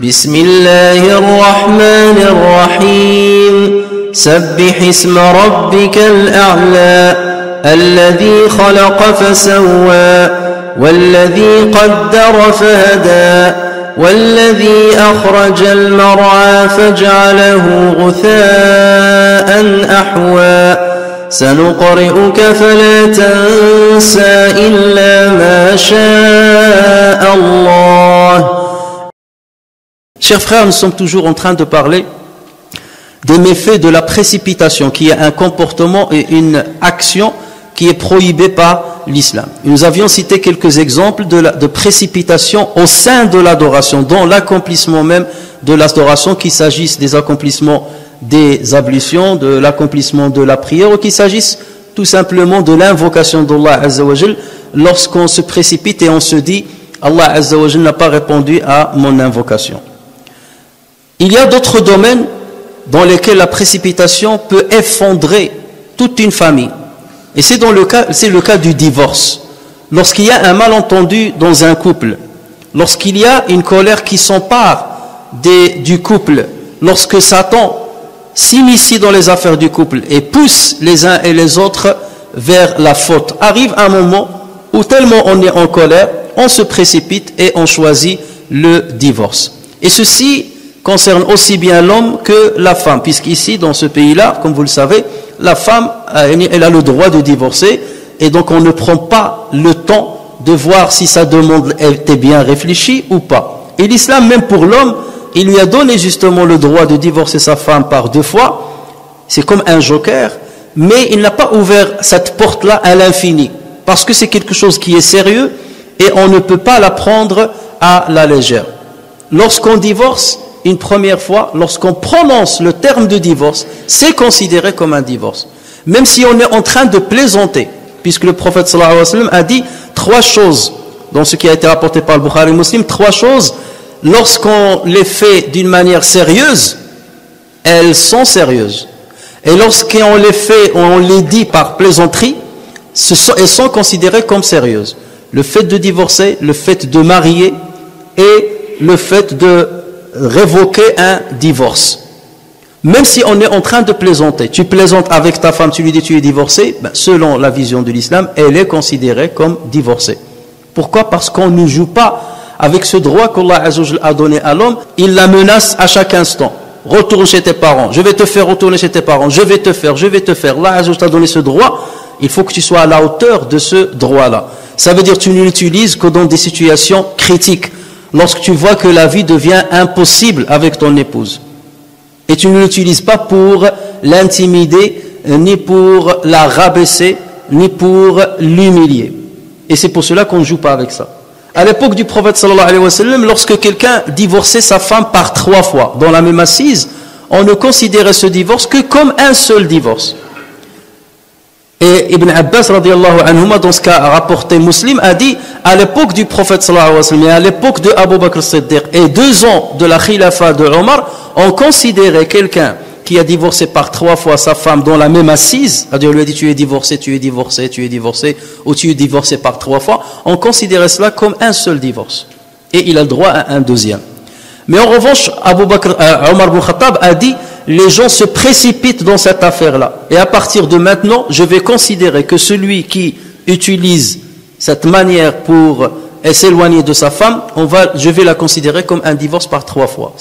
بسم الله الرحمن الرحيم سبح اسم ربك الأعلى الذي خلق فسوى والذي قدر فهدى والذي أخرج المرعى فجعله غثاء أحوى سنقرئك فلا تنسى إلا ما شاء الله. Chers frères, nous sommes toujours en train de parler des méfaits de la précipitation, qui est un comportement et une action qui est prohibée par l'islam. Nous avions cité quelques exemples de précipitation au sein de l'adoration, dans l'accomplissement même de l'adoration, qu'il s'agisse des accomplissements des ablutions, de l'accomplissement de la prière, ou qu'il s'agisse tout simplement de l'invocation d'Allah Azza wa Jal, lorsqu'on se précipite et on se dit « Allah Azza wa Jal n'a pas répondu à mon invocation ». Il y a d'autres domaines dans lesquels la précipitation peut effondrer toute une famille. Et c'est le cas du divorce. Lorsqu'il y a un malentendu dans un couple, lorsqu'il y a une colère qui s'empare du couple, lorsque Satan s'initie dans les affaires du couple et pousse les uns et les autres vers la faute, arrive un moment où tellement on est en colère, on se précipite et on choisit le divorce. Et ceci concerne aussi bien l'homme que la femme, puisqu'ici, dans ce pays-là, comme vous le savez, la femme, elle a le droit de divorcer, et donc on ne prend pas le temps de voir si sa demande était bien réfléchie ou pas. Et l'islam, même pour l'homme, il lui a donné justement le droit de divorcer sa femme par 2 fois, c'est comme un joker, mais il n'a pas ouvert cette porte-là à l'infini, parce que c'est quelque chose qui est sérieux, et on ne peut pas la prendre à la légère. Lorsqu'on divorce, une première fois, lorsqu'on prononce le terme de divorce, c'est considéré comme un divorce. Même si on est en train de plaisanter, puisque le prophète sallallahu alayhi wa sallam a dit 3 choses, dans ce qui a été rapporté par le Bukhari Muslim, 3 choses, lorsqu'on les fait d'une manière sérieuse, elles sont sérieuses. Et lorsqu'on les fait, on les dit par plaisanterie, elles sont considérées comme sérieuses. Le fait de divorcer, le fait de marier et le fait de révoquer un divorce. Même si on est en train de plaisanter, tu plaisantes avec ta femme, tu lui dis tu es divorcé, selon la vision de l'islam, elle est considérée comme divorcée. Pourquoi? Parce qu'on ne joue pas avec ce droit qu'Allah a donné à l'homme. Il la menace à chaque instant. Retourne chez tes parents, je vais te faire retourner chez tes parents, je vais te faire. Allah t'a donné ce droit, il faut que tu sois à la hauteur de ce droit-là. Ça veut dire que tu ne l'utilises que dans des situations critiques. Lorsque tu vois que la vie devient impossible avec ton épouse. Et tu ne l'utilises pas pour l'intimider, ni pour la rabaisser, ni pour l'humilier. Et c'est pour cela qu'on ne joue pas avec ça. À l'époque du prophète sallallahu alayhi wa sallam, lorsque quelqu'un divorçait sa femme par 3 fois dans la même assise, on ne considérait ce divorce que comme un seul divorce. Et Ibn Abbas radiallahu anhuma, dans ce cas rapporté Muslim, a dit à l'époque du prophète sallallahu alayhi wa sallam et à l'époque de Abu Bakr as-Siddiq et 2 ans de la khilafa de Omar, on considérait quelqu'un qui a divorcé par 3 fois sa femme dans la même assise, c'est-à-dire on lui a dit tu es divorcé, tu es divorcé, tu es divorcé, ou tu es divorcé par 3 fois, on considérait cela comme un seul divorce. Et il a le droit à un deuxième. Mais en revanche, Omar ibn Khattab a dit les gens se précipitent dans cette affaire-là. Et à partir de maintenant, je vais considérer que celui qui utilise cette manière pour s'éloigner de sa femme, je vais la considérer comme un divorce par 3 fois.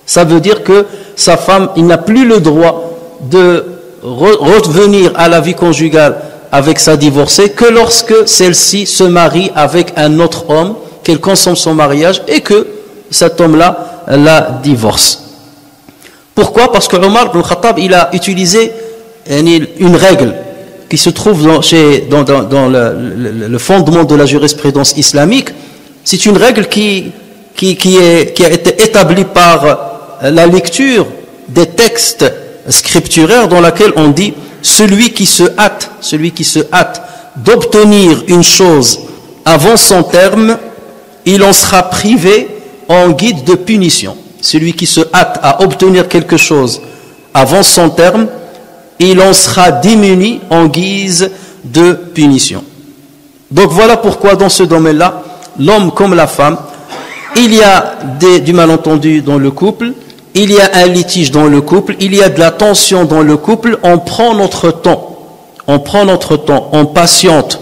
Ça veut dire que sa femme, il n'a plus le droit de revenir à la vie conjugale avec sa divorcée que lorsque celle-ci se marie avec un autre homme, qu'elle consomme son mariage et que cet homme-là la divorce. Pourquoi? Parce que Omar ibn Khattab, il a utilisé une règle qui se trouve dans le fondement de la jurisprudence islamique. C'est une règle qui a été établie par la lecture des textes scripturaires dans laquelle on dit celui qui se hâte d'obtenir une chose avant son terme, il en sera privé en guide de punition. Celui qui se hâte à obtenir quelque chose avant son terme, il en sera démuni en guise de punition. Donc voilà pourquoi dans ce domaine-là, l'homme comme la femme il y a du malentendu dans le couple, il y a un litige dans le couple, il y a de la tension dans le couple, on prend notre temps, on patiente,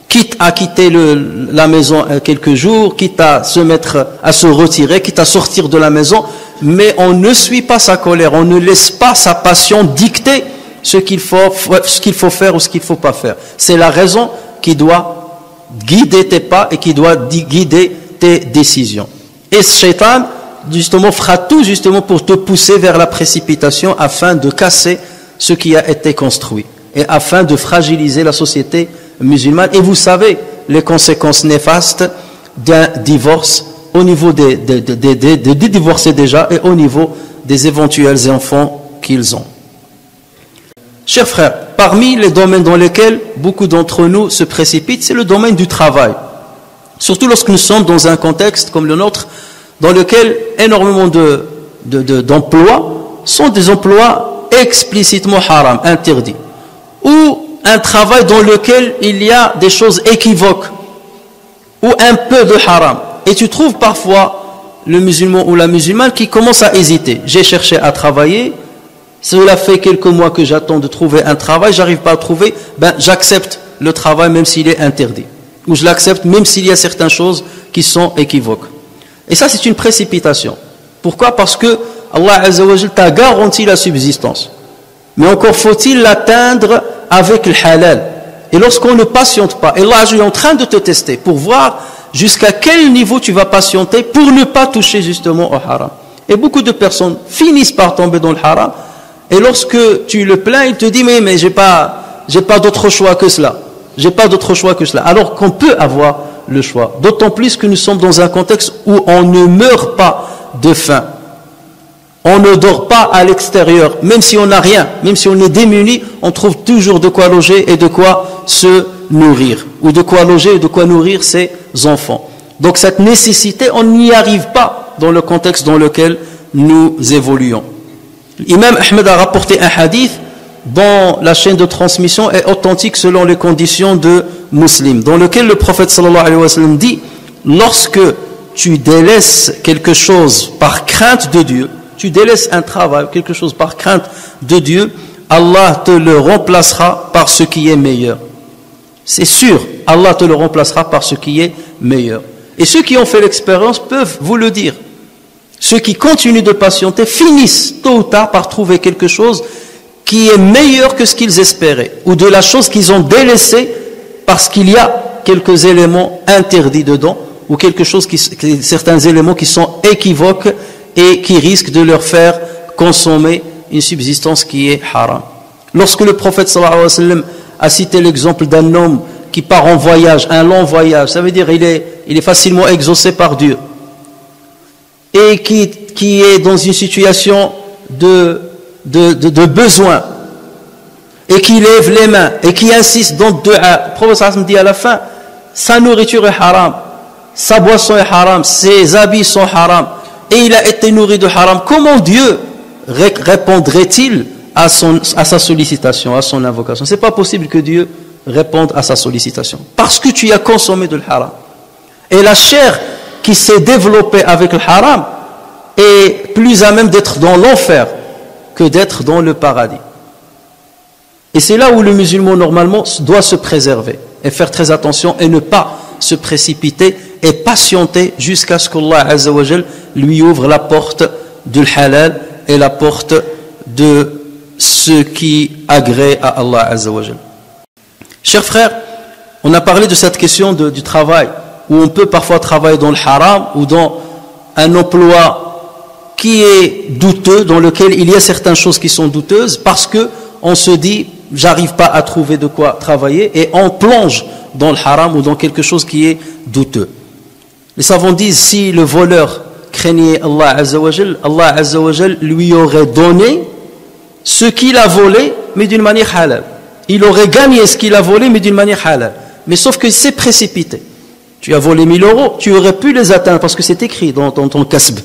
quitte à quitter la maison quelques jours, quitte à se retirer, quitte à sortir de la maison, mais on ne suit pas sa colère, on ne laisse pas sa passion dicter ce qu'il faut faire ou ce qu'il ne faut pas faire. C'est la raison qui doit guider tes pas et qui doit guider tes décisions. Et ce shaitan, justement, fera tout justement pour te pousser vers la précipitation afin de casser ce qui a été construit et afin de fragiliser la société musulmane. Et vous savez les conséquences néfastes d'un divorce au niveau des divorcés déjà et au niveau des éventuels enfants qu'ils ont. Chers frères, parmi les domaines dans lesquels beaucoup d'entre nous se précipitent, c'est le domaine du travail. Surtout lorsque nous sommes dans un contexte comme le nôtre, dans lequel énormément d'emplois sont des emplois explicitement haram, interdits. Ou un travail dans lequel il y a des choses équivoques, ou un peu de haram. Et tu trouves parfois le musulman ou la musulmane qui commence à hésiter. J'ai cherché à travailler, cela fait quelques mois que j'attends de trouver un travail, j'arrive pas à trouver, j'accepte le travail même s'il est interdit. Ou je l'accepte même s'il y a certaines choses qui sont équivoques. Et ça, c'est une précipitation. Pourquoi? Parce que Allah Azza wa Jal t'a garanti la subsistance. Mais encore faut-il l'atteindre avec le halal. Et lorsqu'on ne patiente pas, Allah Azza wa Jal est en train de te tester pour voir jusqu'à quel niveau tu vas patienter pour ne pas toucher justement au haram. Et beaucoup de personnes finissent par tomber dans le haram. Et lorsque tu le plains, il te dit mais j'ai pas d'autre choix que cela. J'ai pas d'autre choix que cela. Alors qu'on peut avoir le choix. D'autant plus que nous sommes dans un contexte où on ne meurt pas de faim. On ne dort pas à l'extérieur. Même si on n'a rien, même si on est démuni, on trouve toujours de quoi loger et de quoi se nourrir. Ou de quoi loger et de quoi nourrir ses enfants. Donc cette nécessité, on n'y arrive pas dans le contexte dans lequel nous évoluons. L'imam Ahmed a rapporté un hadith dont la chaîne de transmission est authentique selon les conditions de Muslim, dans lequel le prophète sallallahu alayhi wa sallam dit: lorsque tu délaisses quelque chose par crainte de Dieu, tu délaisses un travail, quelque chose par crainte de Dieu, Allah te le remplacera par ce qui est meilleur. C'est sûr, Allah te le remplacera par ce qui est meilleur. Et ceux qui ont fait l'expérience peuvent vous le dire. Ceux qui continuent de patienter finissent tôt ou tard par trouver quelque chose qui est meilleur que ce qu'ils espéraient, ou de la chose qu'ils ont délaissée parce qu'il y a quelques éléments interdits dedans, ou certains éléments qui sont équivoques et qui risquent de leur faire consommer une subsistance qui est haram. Lorsque le prophète sallallahu alayhi wa sallam a cité l'exemple d'un homme qui part en voyage, un long voyage, ça veut dire il est facilement exaucé par Dieu, et qui est dans une situation de besoin, et qui lève les mains, et qui insiste dans le dua, le prophète sallallahu alayhi wa sallam dit à la fin: sa nourriture est haram, sa boisson est haram, ses habits sont haram, et il a été nourri de haram. Comment Dieu répondrait-il à sa sollicitation, à son invocation? C'est pas possible que Dieu réponde à sa sollicitation, parce que tu as consommé de haram. Et la chair qui s'est développée avec le haram est plus à même d'être dans l'enfer que d'être dans le paradis. Et c'est là où le musulman normalement doit se préserver et faire très attention et ne pas se précipiter et patienter jusqu'à ce qu'Allah Azza wa Jal lui ouvre la porte du halal et la porte de ce qui agrée à Allah Azza wa Jal. Chers frères, on a parlé de cette question du travail, où on peut parfois travailler dans le haram ou dans un emploi qui est douteux, dans lequel il y a certaines choses qui sont douteuses, parce que on se dit j'arrive pas à trouver de quoi travailler, et on plonge dans le haram ou dans quelque chose qui est douteux. Les savants disent, si le voleur craignait Allah Azza wa Jal lui aurait donné ce qu'il a volé, mais d'une manière halal. Il aurait gagné ce qu'il a volé, mais d'une manière halal. Mais sauf que c'est précipité. Tu as volé 1000 euros, tu aurais pu les atteindre, parce que c'est écrit dans ton kasb,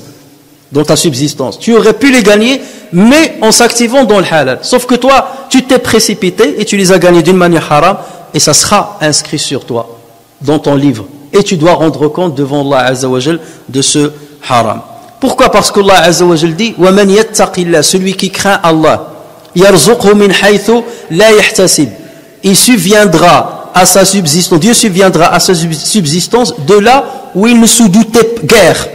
dans ta subsistance. Tu aurais pu les gagner, mais en s'activant dans le halal. Sauf que toi, tu t'es précipité et tu les as gagnés d'une manière haram, et ça sera inscrit sur toi, dans ton livre Et tu dois rendre compte devant Allah Azza wa Jal de ce haram. Pourquoi? Parce qu'Allah Azza wa Jal dit وَمَنْ يَتَّقِ اللَّهِ, celui qui craint Allah, يَرْزُقْهُ مِنْ حَيْثُ لَا يَحْتَسِبْ, il subviendra à sa subsistance, Dieu subviendra à sa subsistance de là où il ne se doutait guère.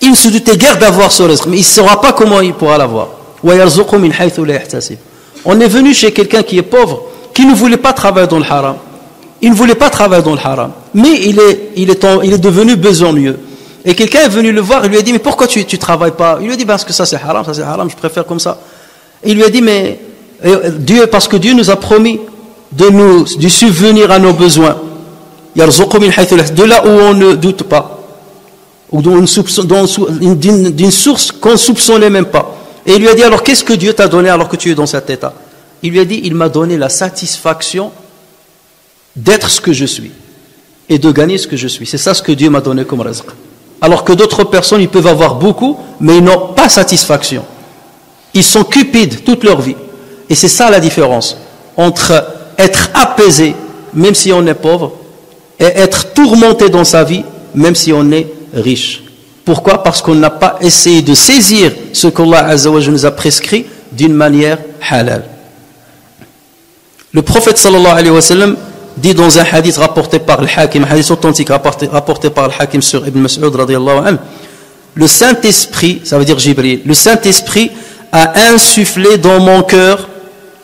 Il ne se doutait guère d'avoir ce rizq, mais il ne saura pas comment il pourra l'avoir. وَيَرْزُقْهُ مِنْ حَيْثُ لَا يَحْتَسِبْ. On est venu chez quelqu'un qui est pauvre, qui ne voulait pas travailler dans le haram. Il ne voulait pas travailler dans le haram, mais il est devenu besogneux. Et quelqu'un est venu le voir et lui a dit, mais pourquoi tu ne travailles pas? Il lui a dit, parce que ça c'est haram, je préfère comme ça. Et il lui a dit, mais parce que Dieu nous a promis de subvenir à nos besoins. De là où on ne doute pas, ou d'une source qu'on ne soupçonnait même pas. Et il lui a dit, alors qu'est-ce que Dieu t'a donné alors que tu es dans cet état? Il lui a dit, il m'a donné la satisfaction d'être ce que je suis et de gagner ce que je suis. C'est ça ce que Dieu m'a donné comme rizq. Alors que d'autres personnes, ils peuvent avoir beaucoup, mais ils n'ont pas satisfaction. Ils sont cupides toute leur vie. Et c'est ça la différence entre être apaisé, même si on est pauvre, et être tourmenté dans sa vie, même si on est riche. Pourquoi? Parce qu'on n'a pas essayé de saisir ce qu'Allah Azza wa Jalla nous a prescrit d'une manière halal. Le prophète sallallahu alayhi wa sallam dit dans un hadith rapporté par le Hakim, un hadith authentique rapporté par le Hakim sur Ibn Mas'ud radiyallahu anhu, le Saint-Esprit, ça veut dire Jibril, le Saint-Esprit a insufflé dans mon cœur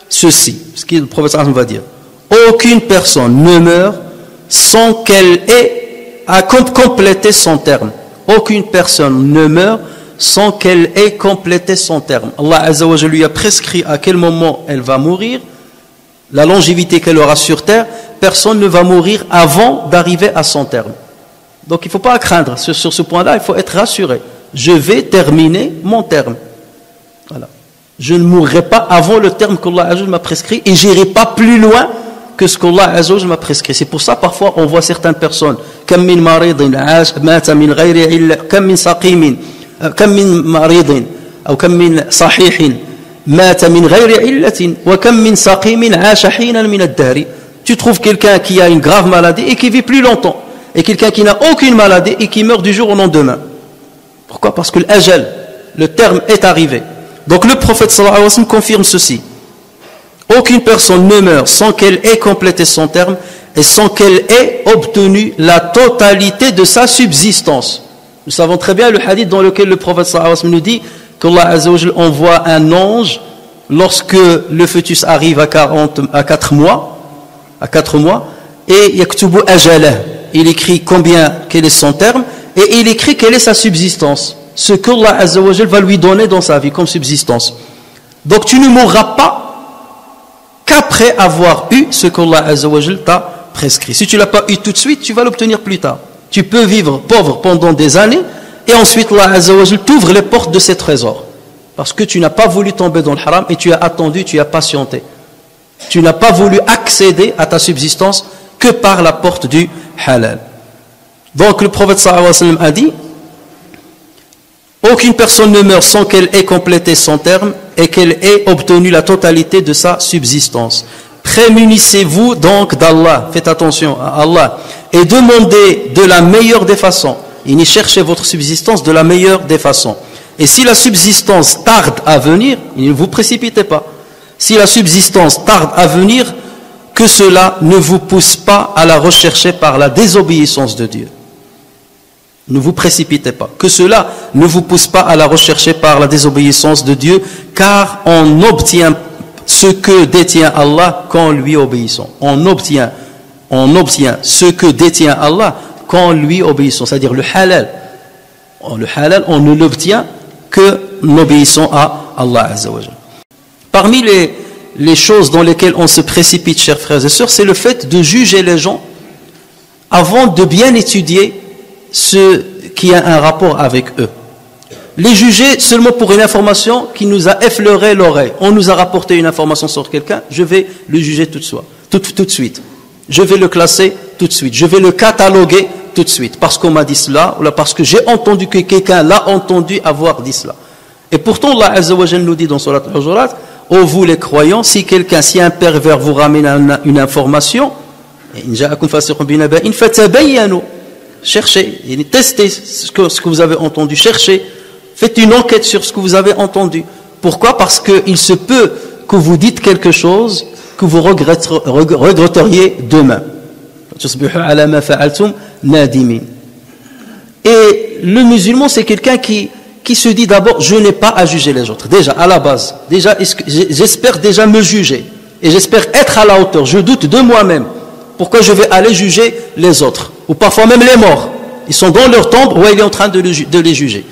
ceci, ce que le prophète sallallahu alayhi wa sallam va dire: aucune personne ne meurt sans qu'elle ait complété son terme. Aucune personne ne meurt sans qu'elle ait complété son terme. Allah Azza wa Jalla lui a prescrit à quel moment elle va mourir, la longévité qu'elle aura sur terre. Personne ne va mourir avant d'arriver à son terme. Donc il ne faut pas craindre. Sur ce point-là, il faut être rassuré. Je vais terminer mon terme. Voilà. Je ne mourrai pas avant le terme qu'Allah Azza wa Jalla m'a prescrit et je n'irai pas plus loin que ce qu'Allah Azza wa Jalla m'a prescrit. C'est pour ça parfois on voit certaines personnes comme min maridin mata min ghayri illa comme min saqimin comme min maridin ou comme min sahihin mata min ghayri illatin wa comme min saqimin aasha hinan min ad-dahr. Tu trouves quelqu'un qui a une grave maladie et qui vit plus longtemps, et quelqu'un qui n'a aucune maladie et qui meurt du jour au lendemain. Pourquoi? Parce que l'ajal, le terme est arrivé. Donc le prophète sallallahu alayhi wa sallam confirme ceci: aucune personne ne meurt sans qu'elle ait complété son terme et sans qu'elle ait obtenu la totalité de sa subsistance. Nous savons très bien le hadith dans lequel le prophète sallallahu alayhi wa sallam nous dit qu'Allah Azza wa Jalla envoie un ange lorsque le fœtus arrive à 4 mois, et yaktubu ajalah, il écrit quel est son terme, et il écrit quelle est sa subsistance, ce qu'Allah Azza wa Jalla va lui donner dans sa vie comme subsistance. Donc tu ne mourras pas qu'après avoir eu ce qu'Allah Azza wa Jalla t'a prescrit. Si tu ne l'as pas eu tout de suite, tu vas l'obtenir plus tard. Tu peux vivre pauvre pendant des années et ensuite Allah Azza wa Jalla t'ouvre les portes de ces trésors parce que tu n'as pas voulu tomber dans le haram et tu as attendu, tu as patienté. Tu n'as pas voulu accéder à ta subsistance que par la porte du halal. Donc le prophète sallallahu alayhi wa sallam a dit: aucune personne ne meurt sans qu'elle ait complété son terme et qu'elle ait obtenu la totalité de sa subsistance. Prémunissez-vous donc d'Allah, faites attention à Allah, et demandez de la meilleure des façons. Et cherchez votre subsistance de la meilleure des façons. Et si la subsistance tarde à venir, ne vous précipitez pas. Si la subsistance tarde à venir, que cela ne vous pousse pas à la rechercher par la désobéissance de Dieu. Ne vous précipitez pas. Que cela ne vous pousse pas à la rechercher par la désobéissance de Dieu, car on obtient ce que détient Allah qu'en lui obéissant. On obtient ce que détient Allah qu'en lui obéissant. C'est-à-dire le halal. Le halal, on ne l'obtient que en obéissant à Allah Azza wa Jalla. Parmi les choses dans lesquelles on se précipite, chers frères et sœurs, c'est le fait de juger les gens avant de bien étudier ce qui a un rapport avec eux. Les juger seulement pour une information qui nous a effleuré l'oreille. On nous a rapporté une information sur quelqu'un, je vais le juger tout de suite. Je vais le classer tout de suite. Je vais le cataloguer tout de suite. Parce qu'on m'a dit cela, ou parce que j'ai entendu que quelqu'un l'a entendu avoir dit cela. Et pourtant, Allah Azza wa Jalla nous dit dans Surat Al-Hujurat: ô vous les croyants, si un pervers vous ramène une information, Cherchez, testez ce que vous avez entendu, cherchez, faites une enquête sur ce que vous avez entendu. Pourquoi? Parce qu'il se peut que vous dites quelque chose que vous regretteriez demain. Et le musulman, c'est quelqu'un qui se dit d'abord, je n'ai pas à juger les autres. Déjà, à la base, j'espère déjà me juger. Et j'espère être à la hauteur. Je doute de moi-même. Pourquoi je vais aller juger les autres? Ou parfois même les morts. Ils sont dans leur tombe, où il est en train de les juger.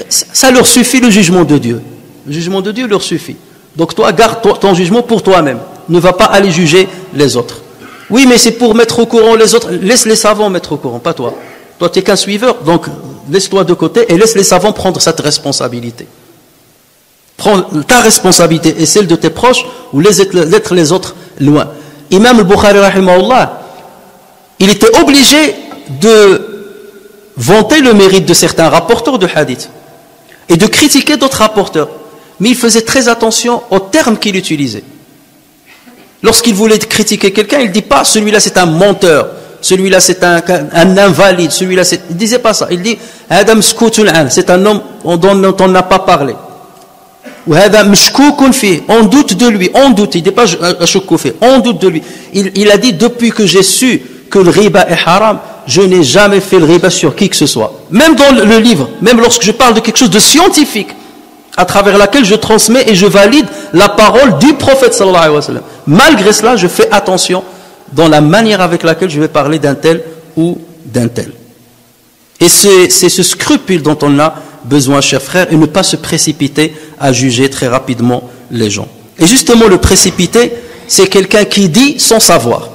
Ça leur suffit le jugement de Dieu. Le jugement de Dieu leur suffit. Donc toi, garde ton jugement pour toi-même. Ne va pas aller juger les autres. Oui, mais c'est pour mettre au courant les autres. Laisse les savants mettre au courant, pas toi. Toi, tu n'es qu'un suiveur, donc laisse-toi de côté et laisse les savants prendre cette responsabilité. Prends ta responsabilité et celle de tes proches ou laisse les autres loin. Imam al-Bukhari, rahimahullah, il était obligé de vanter le mérite de certains rapporteurs de hadith et de critiquer d'autres rapporteurs. Mais il faisait très attention aux termes qu'il utilisait. Lorsqu'il voulait critiquer quelqu'un, il ne dit pas celui-là c'est un menteur, celui-là c'est un invalide, celui-là c'est... Il ne disait pas ça. Il dit Adam Skoutul-An, c'est un homme dont on n'a pas parlé. Ou Adam Mshkoukun fi, on doute de lui, on doute, il ne dit pas Shkoukoufi, on doute de lui. Il a dit depuis que j'ai su que le riba est haram, je n'ai jamais fait le riba sur qui que ce soit. Même dans le livre, même lorsque je parle de quelque chose de scientifique, à travers laquelle je transmets et je valide la parole du prophète sallallahu alayhi wa sallam. Malgré cela, je fais attention dans la manière avec laquelle je vais parler d'un tel ou d'un tel. Et c'est ce scrupule dont on a besoin, chers frères, et ne pas se précipiter à juger très rapidement les gens. Et justement, le précipité, c'est quelqu'un qui dit sans savoir.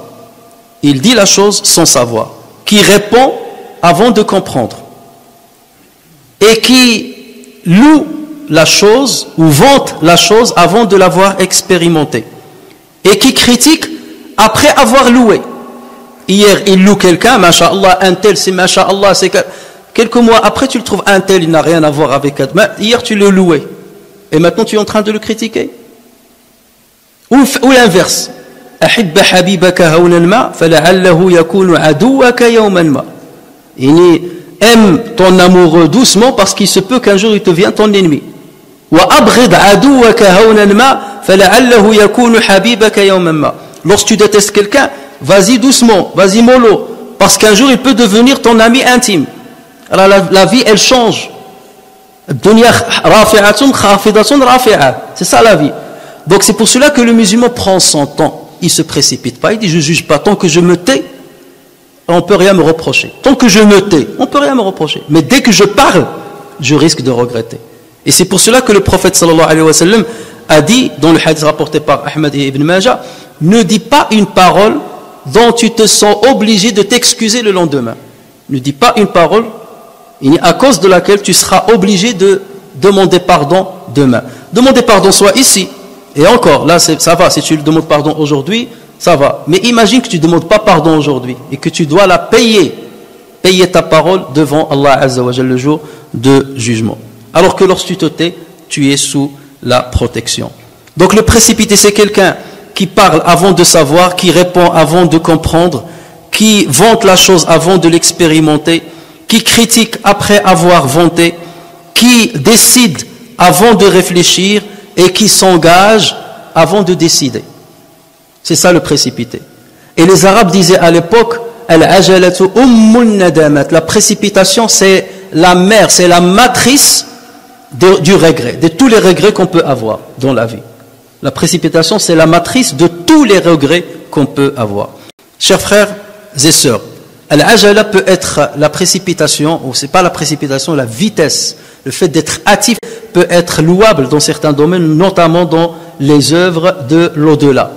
Il dit la chose sans savoir, qui répond avant de comprendre, et qui loue la chose ou vante la chose avant de l'avoir expérimentée, et qui critique après avoir loué. Hier, il loue quelqu'un, masha'Allah, un tel, c'est masha'Allah, c'est quelques mois après, tu le trouves un tel, il n'a rien à voir avec Adma. Hier, tu le louais, et maintenant tu es en train de le critiquer. Ou l'inverse. أحب حبيبك هونا ما فلعله يكون عدوك يوما ما. Aime ton amoureux doucement parce qu'il se peut qu'un jour il te vienne ton ennemi. وأبغض عدوك هونا ما فلعله يكون حبيبك يوما ما. Lorsque tu détestes quelqu'un, vas-y doucement, vas-y mollo, parce qu'un jour il peut devenir ton ami intime. Alors la vie elle change. C'est ça la vie. Donc c'est pour cela que le musulman prend son temps. Il ne se précipite pas, il dit je ne juge pas, tant que je me tais, on ne peut rien me reprocher. Tant que je me tais, on ne peut rien me reprocher. Mais dès que je parle, je risque de regretter. Et c'est pour cela que le prophète sallallahu alayhi wa sallam a dit, dans le hadith rapporté par Ahmad et Ibn Majah, ne dis pas une parole dont tu te sens obligé de t'excuser le lendemain. Ne dis pas une parole à cause de laquelle tu seras obligé de demander pardon demain. Demander pardon soit ici. Et encore, là, ça va, si tu lui demandes pardon aujourd'hui, ça va. Mais imagine que tu ne demandes pas pardon aujourd'hui et que tu dois la payer ta parole devant Allah Azza wa Jalla le jour de jugement. Alors que lorsque tu te tais, tu es sous la protection. Donc le précipité, c'est quelqu'un qui parle avant de savoir, qui répond avant de comprendre, qui vante la chose avant de l'expérimenter, qui critique après avoir vanté, qui décide avant de réfléchir, et qui s'engage avant de décider. C'est ça le précipité. Et les Arabes disaient à l'époque, al-ajalatu ummul nadamat. La précipitation, c'est la mère, c'est la matrice du regret, de tous les regrets qu'on peut avoir dans la vie. La précipitation, c'est la matrice de tous les regrets qu'on peut avoir. Chers frères et sœurs, al-ajala peut être la précipitation, ou c'est pas la précipitation, la vitesse. Le fait d'être hâtif peut être louable dans certains domaines, notamment dans les œuvres de l'au-delà.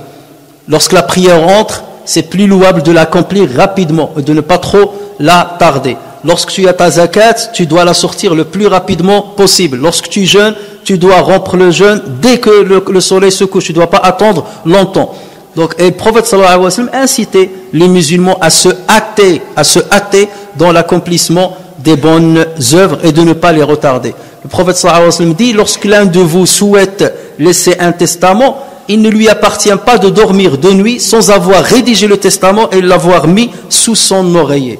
Lorsque la prière entre, c'est plus louable de l'accomplir rapidement, de ne pas trop la tarder. Lorsque tu as ta zakat, tu dois la sortir le plus rapidement possible. Lorsque tu jeûnes, tu dois rompre le jeûne dès que le soleil se couche. Tu ne dois pas attendre longtemps. Donc, et le prophète sallallahu alayhi wa sallam incitait les musulmans à se hâter dans l'accomplissement des bonnes œuvres et de ne pas les retarder. Le prophète sallallahu alayhi wa sallam dit, lorsque l'un de vous souhaite laisser un testament, il ne lui appartient pas de dormir de nuit sans avoir rédigé le testament et l'avoir mis sous son oreiller.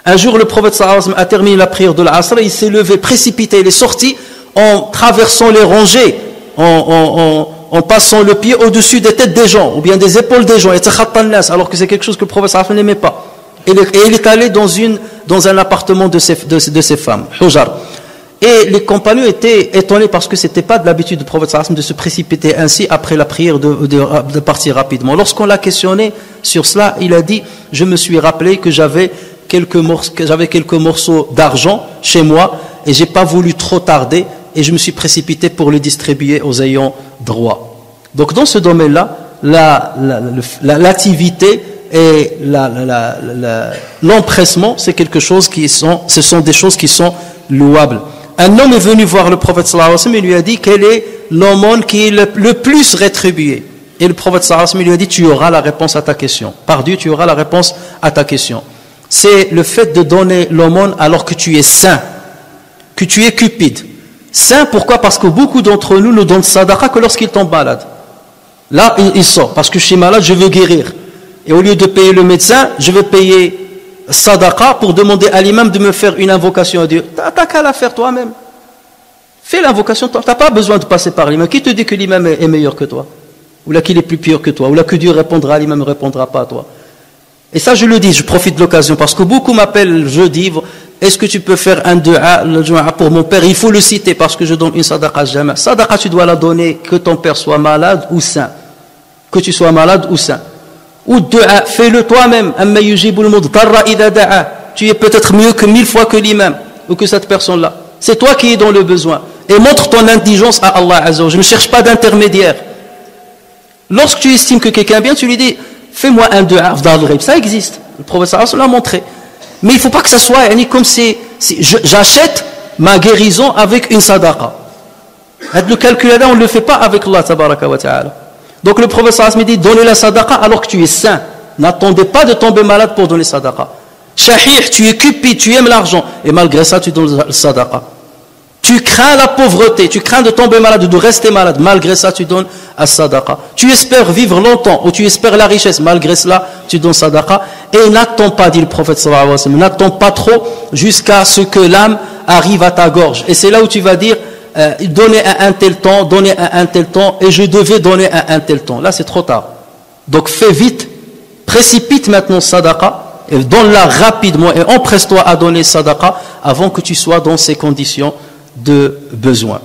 Un jour, le prophète sallallahu alayhi wa sallam a terminé la prière de l'Asr et il s'est levé précipité, il est sorti en traversant les rangées, en passant le pied au-dessus des têtes des gens, ou bien des épaules des gens, alors que c'est quelque chose que le prophète sallallahu alayhi wa sallam n'aimait pas. Et il est allé dans un appartement de ces femmes, Hujar. Et les compagnons étaient étonnés parce que ce n'était pas de l'habitude du prophète sallallahu alayhi wa sallam de se précipiter ainsi après la prière de partir rapidement. Lorsqu'on l'a questionné sur cela, il a dit, je me suis rappelé que j'avais quelques morceaux d'argent chez moi et j'ai pas voulu trop tarder et je me suis précipité pour les distribuer aux ayants droit. Donc dans ce domaine-là, l'activité et l'empressement, c'est quelque chose ce sont des choses qui sont louables. Un homme est venu voir le prophète sallallahu alayhi wa sallam et lui a dit quel est l'aumône qui est le plus rétribué. Et le prophète sallallahu alayhi wa sallam lui a dit tu auras la réponse à ta question. Par Dieu, tu auras la réponse à ta question. C'est le fait de donner l'aumône alors que tu es sain, que tu es cupide. Sain, pourquoi? Parce que beaucoup d'entre nous ne donnent sadaqa que lorsqu'ils tombent malades. Là, il sort, parce que je suis malade, je veux guérir. Et au lieu de payer le médecin, je vais payer sadaqa pour demander à l'imam de me faire une invocation à Dieu. T'as qu'à la faire toi-même. Fais l'invocation, tu n'as pas besoin de passer par l'imam. Qui te dit que l'imam est meilleur que toi? Ou là qu'il est plus pur que toi? Ou là que Dieu répondra à l'imam ne répondra pas à toi? Et ça je le dis, je profite de l'occasion, parce que beaucoup m'appellent jeudi, est-ce que tu peux faire un dua pour mon père? Il faut le citer parce que je donne une sadaqa jamais. Sadaqa tu dois la donner que ton père soit malade ou sain. Que tu sois malade ou sain. Ou dua, fais-le toi-même. Tu es peut-être mieux que 1000 fois que l'imam ou que cette personne-là. C'est toi qui es dans le besoin. Et montre ton intelligence à Allah Azza wa Jalla. Je ne cherche pas d'intermédiaire. Lorsque tu estimes que quelqu'un est bien, tu lui dis fais-moi un dua, ça existe. Le prophète sallallahu alayhi wa sallam l'a montré. Mais il ne faut pas que ça soit comme si j'achète ma guérison avec une sadaqa. Le calcul là, on ne le fait pas avec Allah tabaraka wa ta'ala. Donc le prophète sallallahu alayhi wa sallam dit donnez la sadaqa alors que tu es sain. N'attendez pas de tomber malade pour donner sadaqa. Shahih, tu es cupide, tu aimes l'argent et malgré ça tu donnes la sadaqa. Tu crains la pauvreté, tu crains de tomber malade ou de rester malade, malgré ça tu donnes la sadaqa. Tu espères vivre longtemps ou tu espères la richesse, malgré cela tu donnes sadaqa. Et n'attends pas, dit le prophète sallallahu alayhi wa sallam, n'attends pas trop jusqu'à ce que l'âme arrive à ta gorge. Et c'est là où tu vas dire donner à un tel temps, donner à un tel temps, et je devais donner à un tel temps. Là c'est trop tard. Donc fais vite, précipite maintenant sadaqa, et donne-la rapidement et empresse-toi à donner sadaqa avant que tu sois dans ces conditions de besoin.